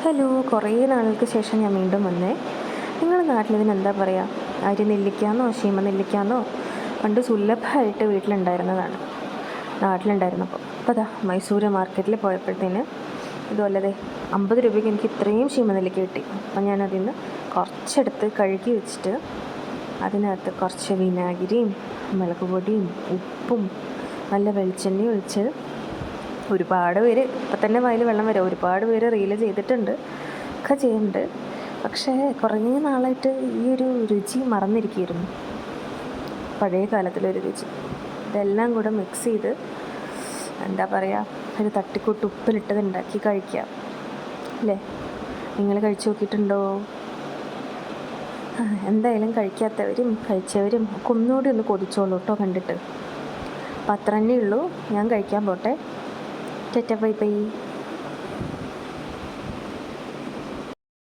Hello, കുറേ നാളുകൾക്ക് ശേഷം ഞാൻ വീണ്ടും വന്നേ. നിങ്ങളുടെ നാട്ടിലിതിന് എന്താ പറയുക? അരി നെല്ലിക്കാന്നോ ശീമ നെല്ലിക്കാന്നോ പണ്ട് സുലഭമായിട്ട് വീട്ടിലുണ്ടായിരുന്നതാണ്, നാട്ടിലുണ്ടായിരുന്നപ്പോൾ. അപ്പോൾ അതാ മൈസൂർ മാർക്കറ്റിൽ പോയപ്പോഴത്തേന് ഇതുപോലെ 50 രൂപയ്ക്ക് എനിക്ക് ഇത്രയും ശീമ നെല്ലിക്ക കിട്ടി. അപ്പം ഞാനതിൽ നിന്ന് കുറച്ചെടുത്ത് കഴുകി വെച്ചിട്ട് അതിനകത്ത് കുറച്ച് വിനാഗിരിയും മുളക് പൊടിയും ഉപ്പും നല്ല വെളിച്ചെണ്ണയും ഒഴിച്ച് ഒരുപാട് പേര് ഇപ്പം തന്നെ വായിൽ വെള്ളം വരും. ഒരുപാട് പേര് റീല് ചെയ്തിട്ടുണ്ട്, ഒക്കെ ചെയ്യുന്നുണ്ട്. പക്ഷേ കുറേ നാളായിട്ട് ഈ ഒരു രുചി മറന്നിരിക്കുകയായിരുന്നു, പഴയ കാലത്തിലൊരു രുചി. ഇതെല്ലാം കൂടെ മിക്സ് ചെയ്ത് എന്താ പറയുക, ഒരു തട്ടിക്കൂട്ട് ഉപ്പിലിട്ടത് ഉണ്ടാക്കി കഴിക്കാം അല്ലേ? നിങ്ങൾ കഴിച്ചു നോക്കിയിട്ടുണ്ടോ? എന്തായാലും കഴിക്കാത്തവരും കഴിച്ചവരും ഒക്കെ ഒന്നുകൂടി ഒന്ന് കൊതിച്ചോളൂ കേട്ടോ കണ്ടിട്ട്. അപ്പം അത്ര തന്നെ ഉള്ളൂ. ഞാൻ കഴിക്കാൻ പോട്ടെ. Tata, bye bye.